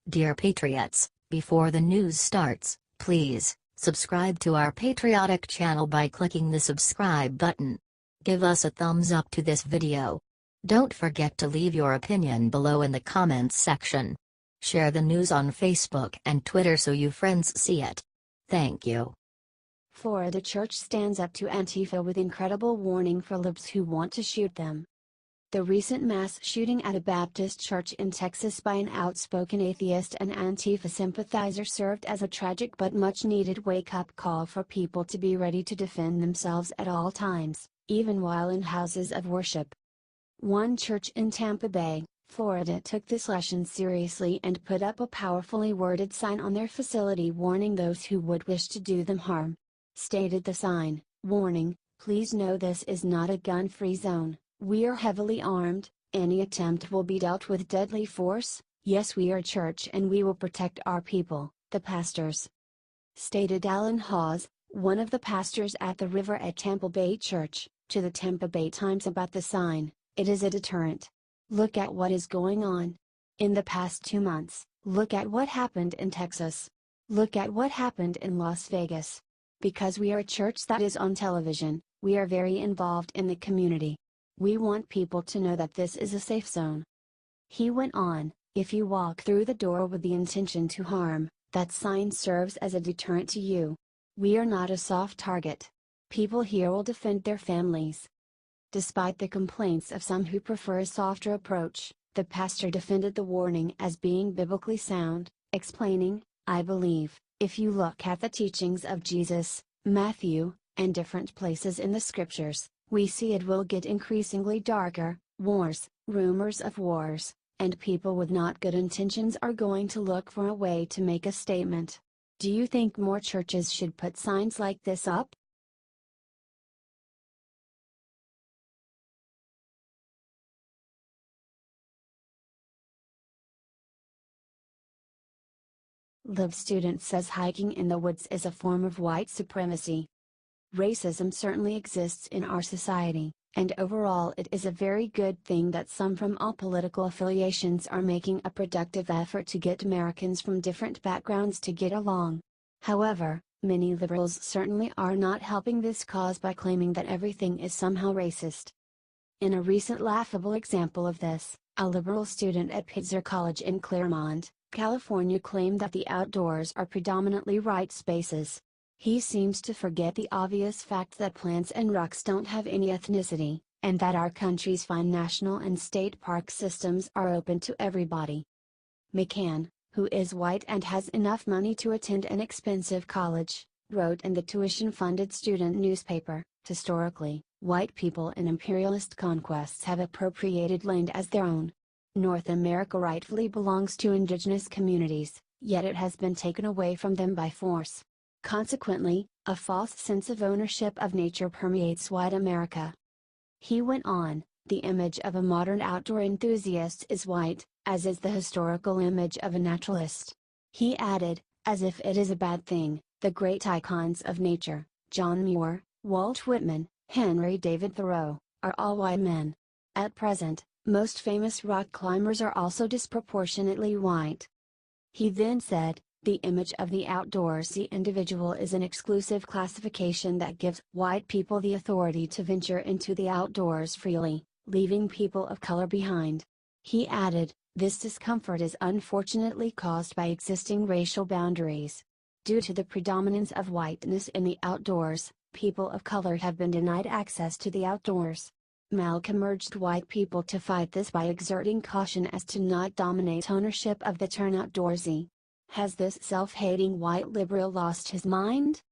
Dear Patriots, before the news starts, please subscribe to our patriotic channel by clicking the subscribe button. Give us a thumbs up to this video. Don't forget to leave your opinion below in the comments section. Share the news on Facebook and Twitter so you friends see it. Thank you. Florida church stands up to Antifa with incredible warning for libs who want to shoot them. The recent mass shooting at a Baptist church in Texas by an outspoken atheist and Antifa sympathizer served as a tragic but much-needed wake-up call for people to be ready to defend themselves at all times, even while in houses of worship. One church in Tampa Bay, Florida took this lesson seriously and put up a powerfully worded sign on their facility warning those who would wish to do them harm. Stated the sign, "Warning, please know this is not a gun-free zone. We are heavily armed, any attempt will be dealt with deadly force. Yes, we are a church and we will protect our people, the pastors." Stated Allan Hawes, one of the pastors at the River at Tampa Bay Church, to the Tampa Bay Times about the sign. "It is a deterrent. Look at what is going on. In the past 2 months, look at what happened in Texas. Look at what happened in Las Vegas. Because we are a church that is on television, we are very involved in the community. We want people to know that this is a safe zone." He went on, "If you walk through the door with the intention to harm, that sign serves as a deterrent to you. We are not a soft target. People here will defend their families." Despite the complaints of some who prefer a softer approach, the pastor defended the warning as being biblically sound, explaining, "I believe, if you look at the teachings of Jesus, Matthew, and different places in the scriptures, we see it will get increasingly darker, wars, rumors of wars, and people with not good intentions are going to look for a way to make a statement. Do you think more churches should put signs like this up?" Libs student says hiking in the woods is a form of white supremacy. Racism certainly exists in our society, and overall it is a very good thing that some from all political affiliations are making a productive effort to get Americans from different backgrounds to get along. However, many liberals certainly are not helping this cause by claiming that everything is somehow racist. In a recent laughable example of this, a liberal student at Hipster College in Claremont, California claimed that the outdoors are predominantly right spaces. He seems to forget the obvious fact that plants and rocks don't have any ethnicity, and that our country's fine national and state park systems are open to everybody. McCann, who is white and has enough money to attend an expensive college, wrote in the tuition-funded student newspaper, "Historically, white people in imperialist conquests have appropriated land as their own. North America rightfully belongs to indigenous communities, yet it has been taken away from them by force. Consequently, a false sense of ownership of nature permeates white America." He went on, "The image of a modern outdoor enthusiast is white, as is the historical image of a naturalist." He added, "As if it is a bad thing, the great icons of nature, John Muir, Walt Whitman, Henry David Thoreau, are all white men. At present, most famous rock climbers are also disproportionately white." He then said, "The image of the outdoorsy individual is an exclusive classification that gives white people the authority to venture into the outdoors freely, leaving people of color behind." He added, "This discomfort is unfortunately caused by existing racial boundaries. Due to the predominance of whiteness in the outdoors, people of color have been denied access to the outdoors. Malcolm urged white people to fight this by exerting caution as to not dominate ownership of the term outdoorsy. Has this self-hating white liberal lost his mind?"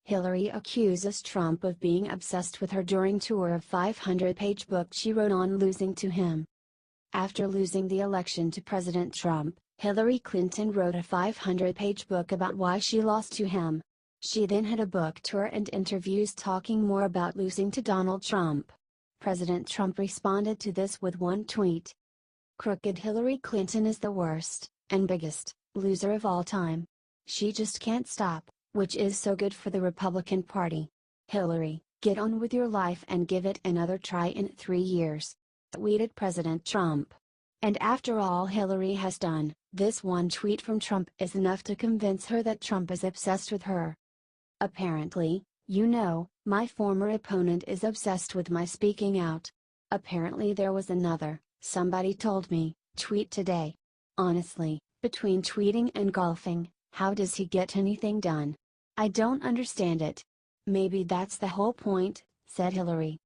Hillary accuses Trump of being obsessed with her during tour of 500-page book she wrote on losing to him. After losing the election to President Trump, Hillary Clinton wrote a 500-page book about why she lost to him. She then had a book tour and interviews talking more about losing to Donald Trump. President Trump responded to this with one tweet. "Crooked Hillary Clinton is the worst, and biggest, loser of all time. She just can't stop, which is so good for the Republican Party. Hillary, get on with your life and give it another try in 3 years. Tweeted President Trump. And after all Hillary has done, this one tweet from Trump is enough to convince her that Trump is obsessed with her. Apparently, my former opponent is obsessed with my speaking out. Apparently there was another, somebody told me, tweet today. Honestly, between tweeting and golfing, how does he get anything done? I don't understand it. Maybe that's the whole point, said Hillary.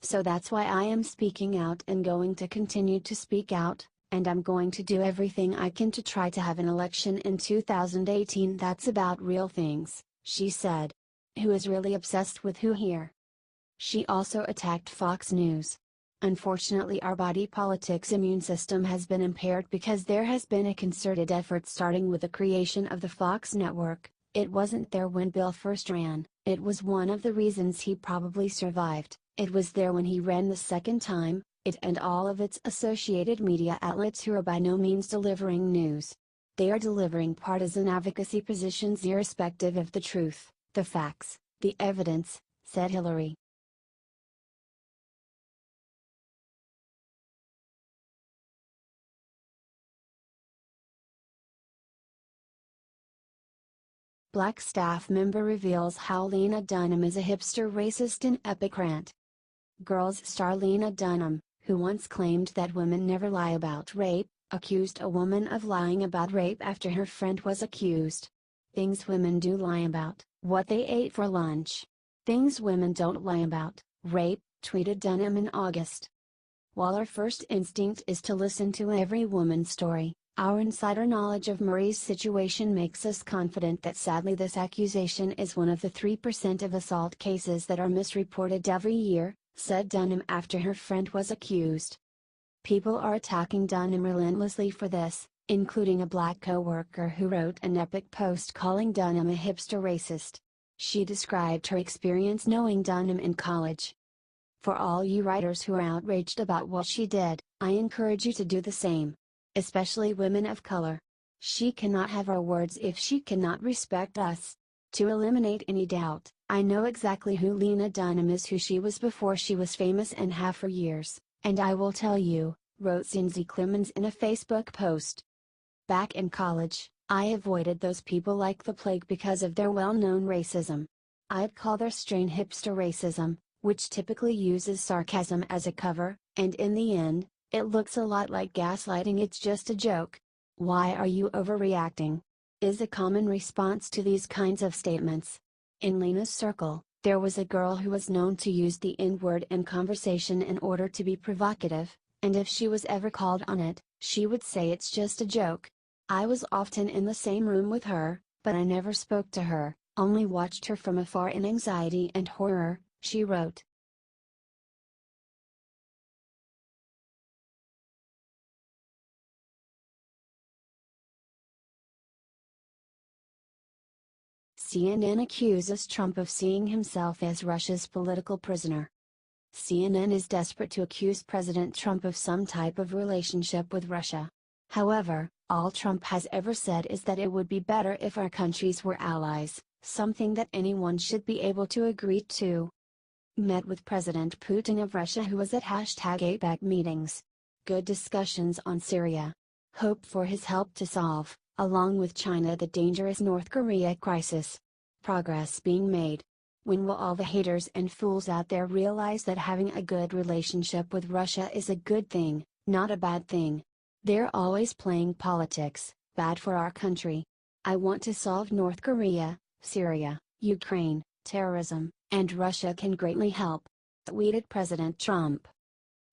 So that's why I am speaking out and going to continue to speak out, and I'm going to do everything I can to try to have an election in 2018 that's about real things, she said. Who is really obsessed with who here? She also attacked Fox News. Unfortunately, our body politic's immune system has been impaired because there has been a concerted effort starting with the creation of the Fox network. It wasn't there when Bill first ran, it was one of the reasons he probably survived. It was there when he ran the second time, it and all of its associated media outlets who are by no means delivering news. They are delivering partisan advocacy positions irrespective of the truth, the facts, the evidence, said Hillary. Black staff member reveals how Lena Dunham is a hipster racist in epic rant. Girls star Lena Dunham, who once claimed that women never lie about rape, accused a woman of lying about rape after her friend was accused. Things women do lie about: what they ate for lunch. Things women don't lie about: rape, tweeted Dunham in August. While our first instinct is to listen to every woman's story, our insider knowledge of Marie's situation makes us confident that sadly this accusation is one of the 3% of assault cases that are misreported every year, said Dunham after her friend was accused. People are attacking Dunham relentlessly for this, including a black co-worker who wrote an epic post calling Dunham a hipster racist. She described her experience knowing Dunham in college. For all you writers who are outraged about what she did, I encourage you to do the same. Especially women of color. She cannot have our words if she cannot respect us. To eliminate any doubt, I know exactly who Lena Dunham is, who she was before she was famous and have for years, and I will tell you, wrote Cindy Clemens in a Facebook post. Back in college, I avoided those people like the plague because of their well-known racism. I'd call their strain hipster racism, which typically uses sarcasm as a cover, and in the end, it looks a lot like gaslighting. It's just a joke. Why are you overreacting? Is a common response to these kinds of statements. In Lena's circle, there was a girl who was known to use the N-word in conversation in order to be provocative, and if she was ever called on it, she would say it's just a joke. I was often in the same room with her, but I never spoke to her, only watched her from afar in anxiety and horror, she wrote. CNN accuses Trump of seeing himself as Russia's political prisoner. CNN is desperate to accuse President Trump of some type of relationship with Russia. However, all Trump has ever said is that it would be better if our countries were allies, something that anyone should be able to agree to. Met with President Putin of Russia, who was at #APEC meetings. Good discussions on Syria. Hope for his help to solve, along with China, the dangerous North Korea crisis. Progress being made. When will all the haters and fools out there realize that having a good relationship with Russia is a good thing, not a bad thing? They're always playing politics, bad for our country. I want to solve North Korea, Syria, Ukraine, terrorism, and Russia can greatly help, tweeted President Trump.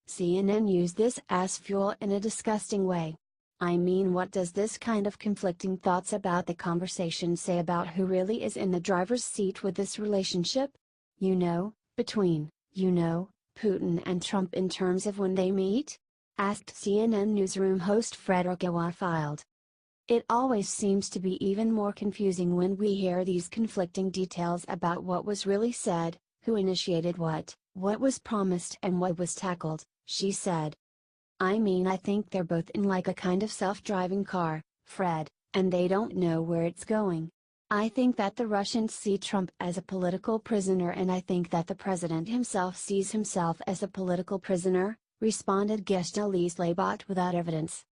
CNN used this as fuel in a disgusting way. I mean, what does this kind of conflicting thoughts about the conversation say about who really is in the driver's seat with this relationship? Between, Putin and Trump in terms of when they meet? Asked CNN newsroom host Frederick Filed. It always seems to be even more confusing when we hear these conflicting details about what was really said, who initiated what was promised and what was tackled, she said. I mean, I think they're both in like a kind of self-driving car, Fred, and they don't know where it's going. I think that the Russians see Trump as a political prisoner, and I think that the president himself sees himself as a political prisoner, responded Gesta Leslebot without evidence.